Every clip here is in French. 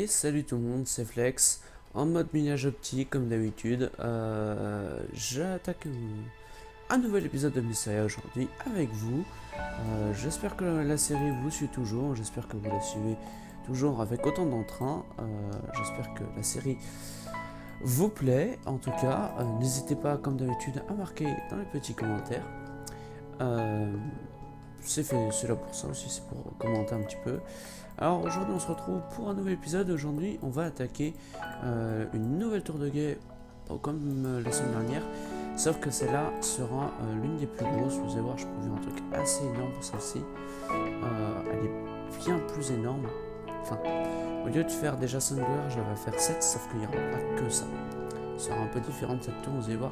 Et salut tout le monde, c'est Flex, en mode minage optique comme d'habitude. J'attaque un nouvel épisode de Messiah aujourd'hui avec vous. J'espère que la série vous suit toujours, j'espère que vous la suivez toujours avec autant d'entrain. J'espère que la série vous plaît. En tout cas, n'hésitez pas comme d'habitude à marquer dans les petits commentaires. C'est là pour ça aussi, c'est pour commenter un petit peu. Alors aujourd'hui on se retrouve pour un nouvel épisode. Aujourd'hui on va attaquer une nouvelle tour de guet comme la semaine dernière, sauf que celle-là sera l'une des plus grosses. Vous allez voir, je peux un truc assez énorme pour celle-ci. Elle est bien plus énorme. Enfin, au lieu de faire déjà 5 dollars, je vais faire 7, sauf qu'il n'y aura pas que ça. Ça sera un peu différent de cette tour, vous allez voir.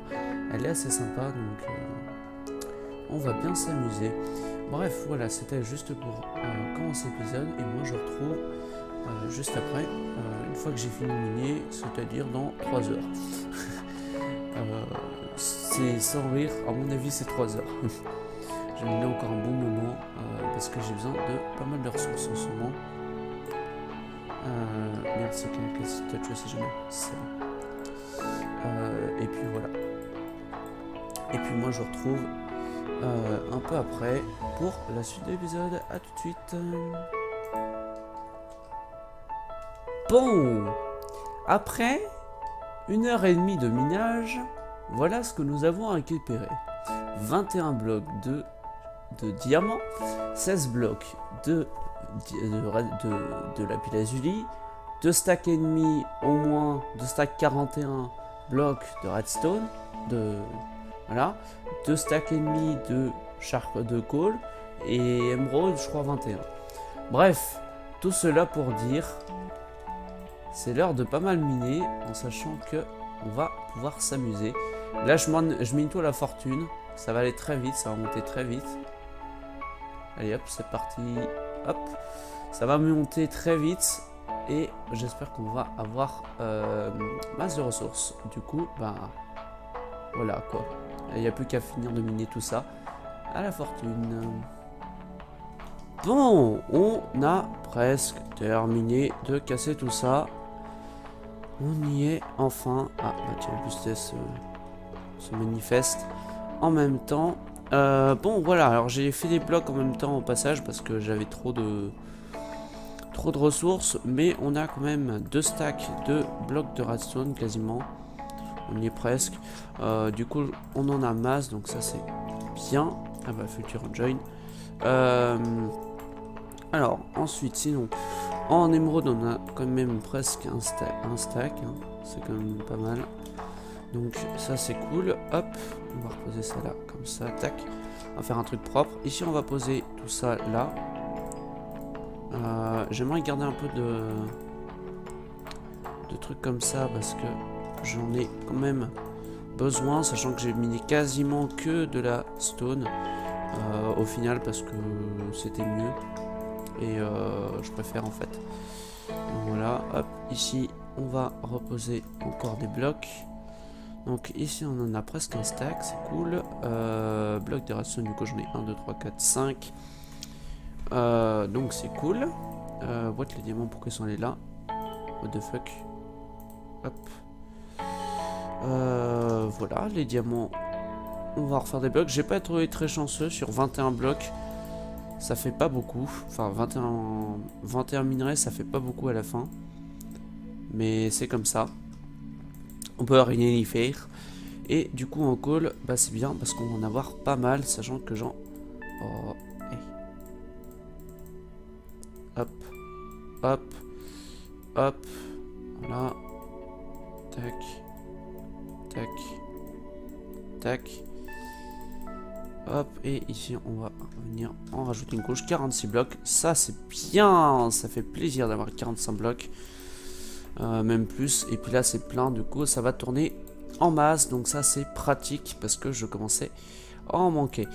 Elle est assez sympa, donc on va bien s'amuser. Bref, voilà, c'était juste pour commencer l'épisode, et moi je retrouve juste après, une fois que j'ai fini de miner, c'est-à-dire dans 3 heures. C'est sans rire, à mon avis c'est 3 heures. Je vais miner encore un bon moment, parce que j'ai besoin de pas mal de ressources en ce moment. Merde, c'est quel touch, je sais jamais. Et puis voilà. Et puis moi je retrouve un peu après pour la suite de l'épisode. À tout de suite. Bon, après 1h30 de minage, voilà ce que nous avons récupéré. 21 blocs de diamants, 16 blocs de lapis lazuli, 2 stacks ennemis au moins, 2 stacks 41 blocs de redstone, voilà, 2 stacks ennemis de shark de coal et émeraude, je crois 21. Bref, tout cela pour dire, c'est l'heure de pas mal miner, en sachant que on va pouvoir s'amuser. Là, je mine tout à la fortune, ça va aller très vite, ça va monter très vite. Allez hop, c'est parti, hop, ça va monter très vite et j'espère qu'on va avoir masse de ressources. Du coup, bah voilà quoi. Il n'y a plus qu'à finir de miner tout ça à la fortune. Bon, on a presque terminé de casser tout ça. On y est enfin. Ah, bah tiens, la justesse se manifeste en même temps. Bon, voilà, alors j'ai fait des blocs en même temps au passage parce que j'avais trop de ressources, mais on a quand même 2 stacks de blocs de redstone quasiment. On y est presque. Du coup, on en a masse, donc ça c'est bien. Ah bah, future join. Alors, ensuite, sinon, en émeraude, on a quand même presque un stack. Hein. C'est quand même pas mal. Donc, ça c'est cool. Hop, on va reposer ça là, comme ça, tac. On va faire un truc propre. Ici, on va poser tout ça là. J'aimerais garder un peu de trucs comme ça parce que j'en ai quand même besoin, sachant que j'ai miné quasiment que de la stone au final parce que c'était mieux et je préfère en fait. Donc voilà, hop, ici on va reposer encore des blocs. Donc ici on en a presque un stack, c'est cool. Bloc de redstone, du coup j'en ai 1, 2, 3, 4, 5. Donc c'est cool. Boîte les diamants, pourquoi ils sont allés là? What the fuck? Hop. Voilà, les diamants. On va refaire des blocs. J'ai pas trouvé très chanceux sur 21 blocs. Ça fait pas beaucoup. Enfin, 21 minerais, ça fait pas beaucoup à la fin. Mais c'est comme ça. On peut rien y faire. Et du coup, en coal, bah c'est bien parce qu'on va en avoir pas mal, sachant que j'en. Oh, hey. Hop. Hop. Hop. Voilà. Tac. Tac. Tac. Hop, et ici on va venir en rajouter une couche. 46 blocs, ça c'est bien. Ça fait plaisir d'avoir 45 blocs. Même plus. Et puis là c'est plein, du coup ça va tourner en masse. Donc ça c'est pratique parce que je commençais à en manquer.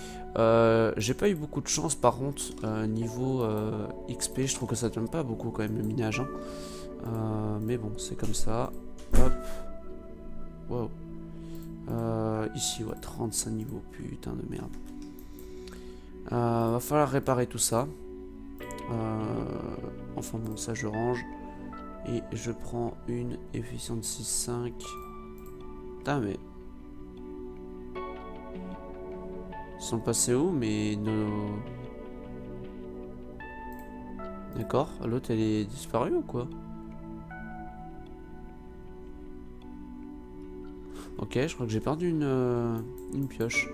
J'ai pas eu beaucoup de chance par contre niveau XP. Je trouve que ça donne pas beaucoup quand même le minage. Hein. Mais bon, c'est comme ça. Hop. Wow. Ici, ouais, 35 niveaux, putain de merde. Va falloir réparer tout ça. Enfin bon, ça je range. Et je prends une efficiency 5. Putain, mais... Ils sont passés où, mais nos... D'accord, l'autre elle est disparue ou quoi? Ok, je crois que j'ai perdu une pioche.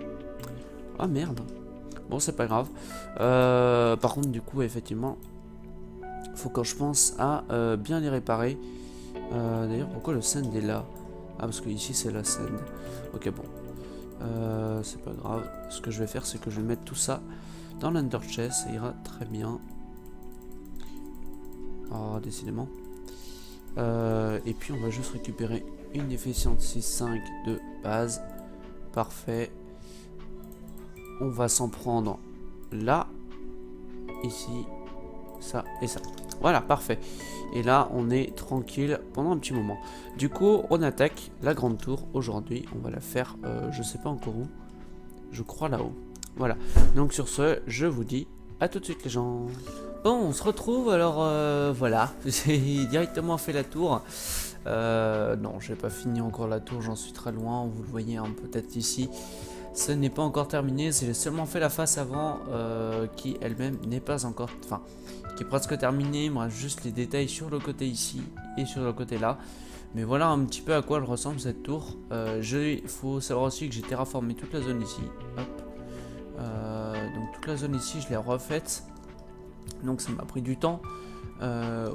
Ah merde. Bon, c'est pas grave. Par contre, du coup, effectivement, faut que je pense à bien les réparer. D'ailleurs, pourquoi le sand est là? Ah, parce que ici c'est la sand. Ok, bon. C'est pas grave. Ce que je vais faire, c'est que je vais mettre tout ça dans l'under chest. Ça ira très bien. Oh, décidément. Et puis, on va juste récupérer une efficiency 5 de base. Parfait. On va s'en prendre là, ici, ça et ça. Voilà, parfait. Et là, on est tranquille pendant un petit moment. Du coup, on attaque la grande tour. Aujourd'hui, on va la faire, je sais pas encore où. Je crois là-haut. Voilà. Donc sur ce, je vous dis à tout de suite les gens. Bon, on se retrouve. Alors voilà, j'ai directement fait la tour. Non, j'ai pas fini encore la tour. J'en suis très loin. Vous le voyez hein, peut-être ici. Ce n'est pas encore terminé. J'ai seulement fait la face avant, qui elle-même n'est pas encore. Enfin. Qui est presque terminé, moi juste les détails sur le côté ici et sur le côté là. Mais voilà un petit peu à quoi elle ressemble cette tour. Il faut savoir aussi que j'ai terraformé toute la zone ici. Hop. Donc toute la zone ici je l'ai refaite. Donc ça m'a pris du temps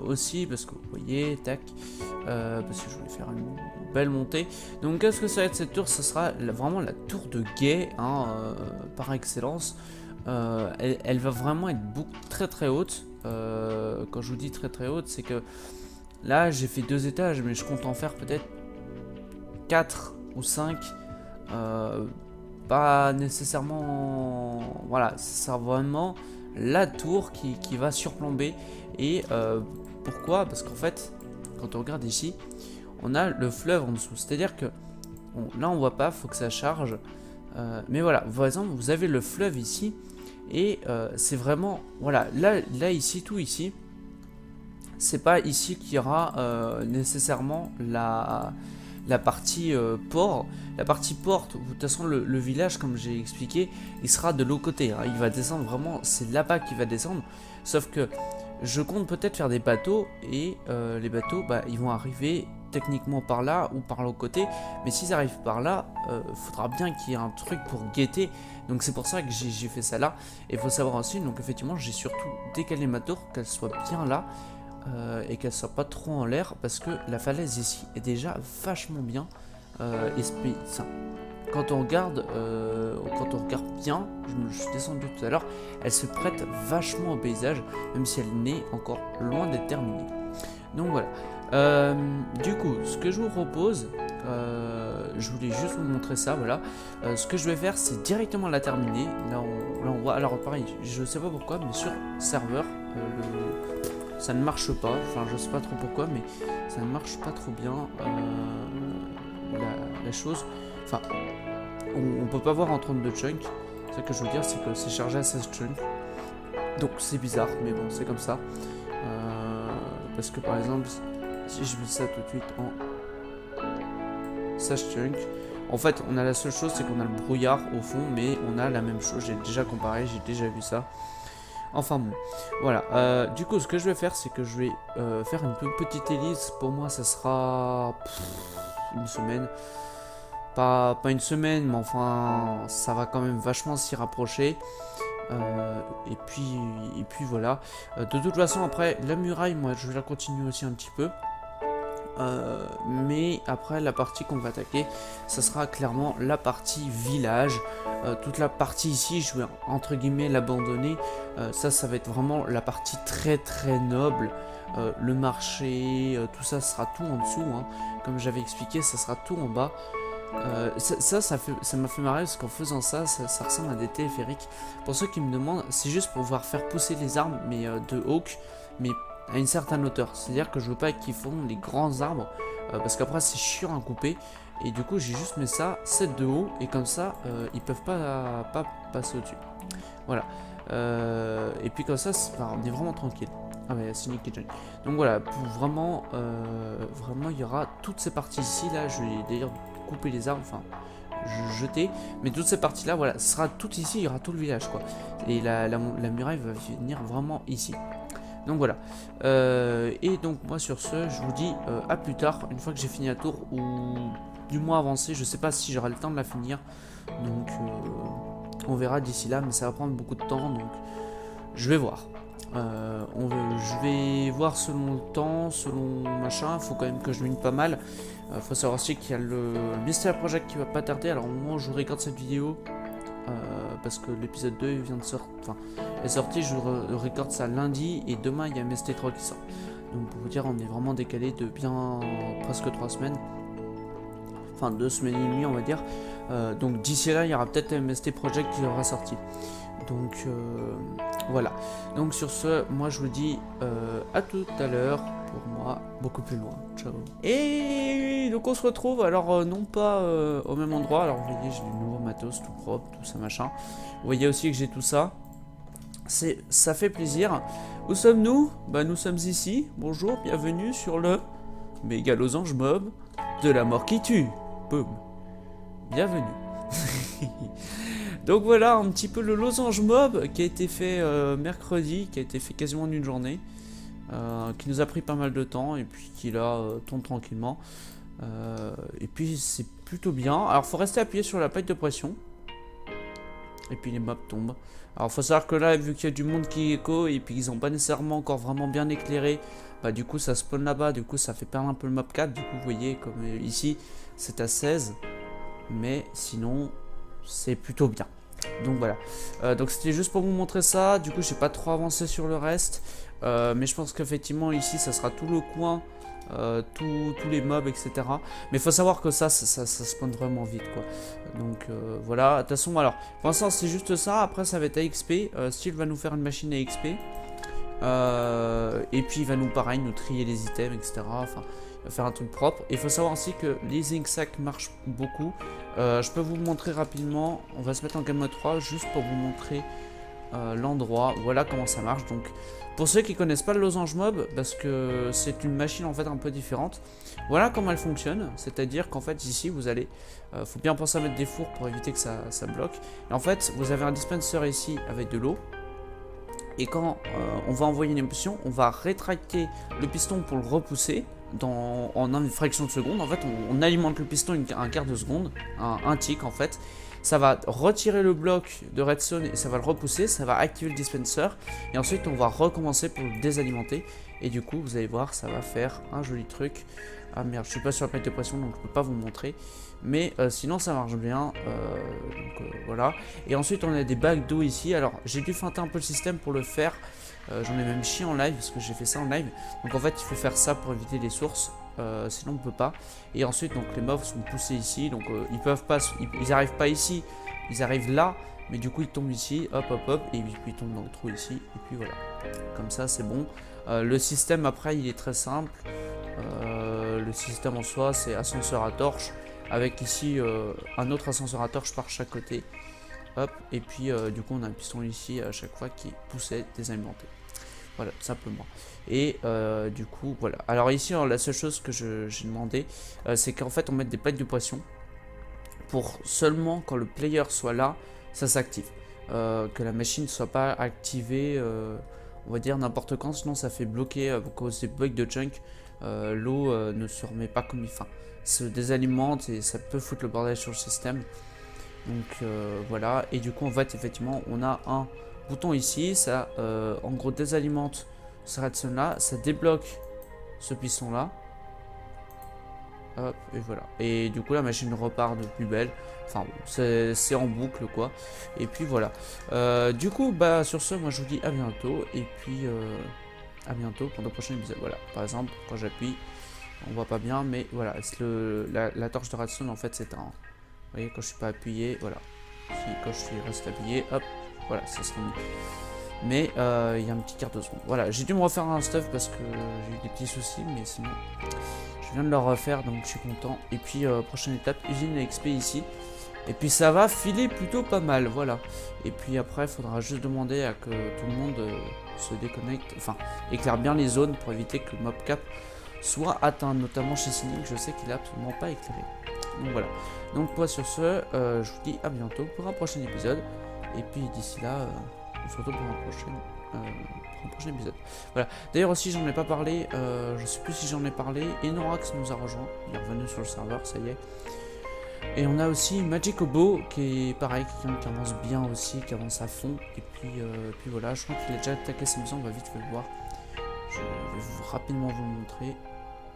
aussi parce que vous voyez, tac. Parce que je voulais faire une belle montée. Donc qu'est-ce que ça va être cette tour? Ce sera vraiment la tour de guet hein, par excellence. Elle va vraiment être très très haute. Quand je vous dis très très haute, c'est que là j'ai fait 2 étages, mais je compte en faire peut-être 4 ou 5. Pas nécessairement. Voilà, c'est vraiment la tour qui va surplomber. Et pourquoi? Parce qu'en fait, quand on regarde ici, on a le fleuve en dessous. C'est-à-dire que là on voit pas, faut que ça charge. Mais voilà, par exemple, vous avez le fleuve ici. Et c'est vraiment, voilà, là ici, tout ici, c'est pas ici qu'il y aura nécessairement la partie port. La partie port, de toute façon, le village, comme j'ai expliqué, il sera de l'autre côté. Hein. Il va descendre vraiment, c'est là-bas qu'il va descendre. Sauf que je compte peut-être faire des bateaux et les bateaux, bah, ils vont arriver techniquement par là ou par l'autre côté, mais s'ils arrivent par là, faudra bien qu'il y ait un truc pour guetter. Donc c'est pour ça que j'ai fait ça là. Et il faut savoir aussi, donc effectivement j'ai surtout décalé ma tour, qu'elle soit bien là et qu'elle soit pas trop en l'air, parce que la falaise ici est déjà vachement bien. Ça. Quand on regarde bien, je suis descendu tout à l'heure, elle se prête vachement au paysage, même si elle n'est encore loin d'être terminée. Donc voilà. Du coup, ce que je vous propose, je voulais juste vous montrer ça, voilà. Ce que je vais faire, c'est directement la terminer. Là on voit, alors pareil, je sais pas pourquoi, mais sur serveur, ça ne marche pas. Enfin, je sais pas trop pourquoi, mais ça ne marche pas trop bien. La chose, enfin, on peut pas voir en 32 chunks. Ce que je veux dire, c'est que c'est chargé à 16 chunks. Donc c'est bizarre, mais bon, c'est comme ça. Parce que par exemple, si je mets ça tout de suite en 16 chunks, en fait, on a la seule chose, c'est qu'on a le brouillard au fond, mais on a la même chose. J'ai déjà comparé, j'ai déjà vu ça. Enfin bon, voilà. Du coup, ce que je vais faire, c'est que je vais faire une petite hélice. Pour moi, ça sera une semaine. Pas une semaine, mais enfin, ça va quand même vachement s'y rapprocher. Et puis voilà. De toute façon, après, la muraille, moi, je vais la continuer aussi un petit peu. Mais après, la partie qu'on va attaquer, ça sera clairement la partie village. Toute la partie ici, je vais entre guillemets l'abandonner. Ça va être vraiment la partie très très noble. Le marché, tout ça sera tout en dessous. Hein. Comme j'avais expliqué, ça sera tout en bas. Ça m'a fait marrer parce qu'en faisant ça ressemble à des téléphériques. Pour ceux qui me demandent, c'est juste pour pouvoir faire pousser les arbres, mais de Oak, mais à une certaine hauteur. C'est-à-dire que je veux pas qu'ils font les grands arbres, parce qu'après c'est chiant à couper. Et du coup j'ai juste mis ça 7 de haut, et comme ça ils peuvent pas passer au-dessus. Voilà. Et puis comme ça, on est vraiment tranquille. Ah ouais, Cynic et Johnny. Donc voilà, pour vraiment, vraiment, il y aura toutes ces parties ici. Là, je vais d'ailleurs couper les arbres, enfin, jeter. Mais toutes ces parties-là, voilà, ce sera tout ici, il y aura tout le village, quoi. Et la muraille va venir vraiment ici. Donc voilà. Et donc moi sur ce, je vous dis à plus tard, une fois que j'ai fini la tour, ou du moins avancé. Je sais pas si j'aurai le temps de la finir. Donc on verra d'ici là, mais ça va prendre beaucoup de temps. Donc je vais voir. Je vais voir selon le temps, selon machin. Il faut quand même que je mine pas mal. Faut savoir aussi qu'il y a le Mystery Project qui va pas tarder. Alors au moment où je regarde cette vidéo, parce que l'épisode 2 vient de sortir, enfin, est sorti, je recorde ça lundi et demain il y a MST3 qui sort. Donc pour vous dire, on est vraiment décalé de bien presque 3 semaines, enfin 2 semaines et demie on va dire. Donc d'ici là il y aura peut-être MST Project qui aura sorti. Donc voilà. Donc sur ce, moi je vous dis à tout à l'heure. Pour moi, beaucoup plus loin. Ciao. Et donc on se retrouve, alors non pas au même endroit. Alors vous voyez, j'ai du nouveau matos, tout propre, tout ça machin. Vous voyez aussi que j'ai tout ça. Ça fait plaisir. Où sommes-nous? Bah nous sommes ici. Bonjour, bienvenue sur le méga losange mob de la mort qui tue. Boum. Bienvenue. Donc voilà un petit peu le losange mob qui a été fait mercredi, qui a été fait quasiment en une journée. Qui nous a pris pas mal de temps et puis qui là tombe tranquillement. Et puis c'est plutôt bien. Alors faut rester appuyé sur la plaque de pression. Et puis les mobs tombent. Alors faut savoir que là, vu qu'il y a du monde qui écho et puis qu'ils n'ont pas nécessairement encore vraiment bien éclairé, bah du coup ça spawn là-bas, du coup ça fait perdre un peu le mob 4. Du coup vous voyez comme ici c'est à 16. Mais sinon c'est plutôt bien. Donc voilà, donc c'était juste pour vous montrer ça. Du coup j'ai pas trop avancé sur le reste, mais je pense qu'effectivement ici ça sera tout le coin, tous les mobs etc. Mais il faut savoir que ça spawn vraiment vite quoi. Donc voilà, de toute façon alors pour l'instant c'est juste ça. Après ça va être à XP, Steel va nous faire une machine à XP, et puis il va nous pareil nous trier les items etc. Enfin il va faire un truc propre. Et il faut savoir aussi que les zinc sacs marchent beaucoup. Je peux vous montrer rapidement. On va se mettre en game mode 3 juste pour vous montrer l'endroit. Voilà comment ça marche. Donc pour ceux qui connaissent pas le losange mob, parce que c'est une machine en fait un peu différente, voilà comment elle fonctionne. C'est à dire qu'en fait ici vous allez, faut bien penser à mettre des fours pour éviter que ça bloque. Et en fait vous avez un dispenser ici avec de l'eau. Et quand on va envoyer une impulsion, on va rétracter le piston pour le repousser en une fraction de seconde. En fait, on alimente le piston un quart de seconde, un tick en fait. Ça va retirer le bloc de redstone et ça va le repousser, ça va activer le dispenser. Et ensuite, on va recommencer pour le désalimenter. Et du coup, vous allez voir, ça va faire un joli truc. Ah merde, je suis pas sur la plaque de pression donc je peux pas vous montrer. Mais sinon ça marche bien, voilà. Et ensuite on a des bacs d'eau ici. Alors j'ai dû feinter un peu le système pour le faire. J'en ai même chié en live parce que j'ai fait ça en live. Donc en fait il faut faire ça pour éviter les sources, sinon on peut pas. Et ensuite donc les mobs sont poussés ici. Donc ils peuvent pas, ils arrivent pas ici, ils arrivent là. Mais du coup ils tombent ici, hop hop hop. Et puis ils tombent dans le trou ici. Et puis voilà, comme ça c'est bon. Le système après il est très simple. Le système en soi c'est ascenseur à torche, avec ici un autre ascenseur à torche par chaque côté. Hop, et puis du coup on a un piston ici à chaque fois qui est poussé, désalimenté. Voilà, tout simplement. Et du coup, voilà. Alors ici, la seule chose que j'ai demandé, c'est qu'en fait on mette des plaques de pression pour seulement quand le player soit là, ça s'active. Que la machine ne soit pas activée, on va dire n'importe quand, sinon ça fait bloquer à cause des bugs de junk. L'eau ne se remet pas comme il faut. Se désalimente et ça peut foutre le bordel sur le système. Donc voilà, et du coup en fait effectivement on a un bouton ici, ça en gros désalimente ce redstone là, ça débloque ce piston là. Hop, et voilà. Et du coup la machine repart de plus belle. Enfin bon, c'est en boucle quoi. Et puis voilà. Du coup bah sur ce moi je vous dis à bientôt. Et puis à bientôt pour de prochains épisodes. Voilà, par exemple quand j'appuie, on voit pas bien mais voilà, la torche de redstone en fait c'est un... Vous voyez quand je suis pas appuyé, voilà. Quand je suis resté appuyé, hop, voilà, ça se remet. Mais il y a un petit quart de seconde. Voilà, j'ai dû me refaire un stuff parce que j'ai eu des petits soucis, mais sinon je viens de le refaire donc je suis content. Et puis prochaine étape, usine à XP ici. Et puis ça va filer plutôt pas mal, voilà. Et puis après, il faudra juste demander à que tout le monde se déconnecte, enfin, éclaire bien les zones pour éviter que le mobcap soit atteint, notamment chez Cynic, je sais qu'il est absolument pas éclairé. Donc voilà. Donc moi sur ce, je vous dis à bientôt pour un prochain épisode. Et puis d'ici là, on se retrouve pour un prochain épisode. Voilà. D'ailleurs aussi, j'en ai pas parlé, je sais plus si j'en ai parlé, Enorax nous a rejoint, il est revenu sur le serveur, ça y est. Et on a aussi Magic Obo qui est pareil, qui avance bien aussi, qui avance à fond. Et puis voilà, je crois qu'il a déjà attaqué sa maison, on va vite le voir. Je vais rapidement vous le montrer.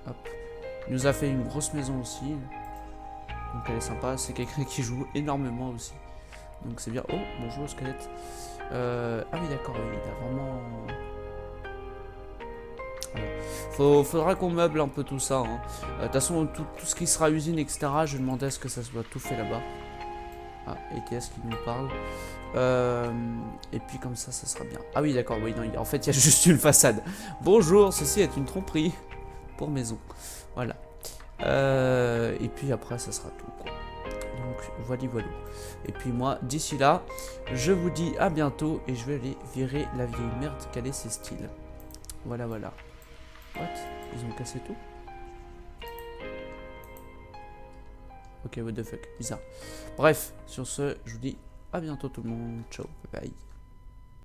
Hop. Il nous a fait une grosse maison aussi. Donc elle est sympa, c'est quelqu'un qui joue énormément aussi. Donc c'est bien. Oh, bonjour squelette. Ah oui d'accord, oui, il a vraiment... Voilà. Faudra qu'on meuble un peu tout ça. De toute façon, tout ce qui sera usine, etc., je vais demander à ce que ça soit tout fait là-bas. Ah, ETS qui nous parle. Et puis comme ça sera bien. Ah oui, d'accord, oui, non, en fait, il y a juste une façade. Bonjour, ceci est une tromperie pour maison. Voilà. Et puis après, ça sera tout, quoi. Donc, voilà. Et puis moi, d'ici là, je vous dis à bientôt et je vais aller virer la vieille merde qu'elle est ses styles. Voilà. What? Ils ont cassé tout? Ok, what the fuck, bizarre. Bref, sur ce, je vous dis à bientôt tout le monde. Ciao, bye bye.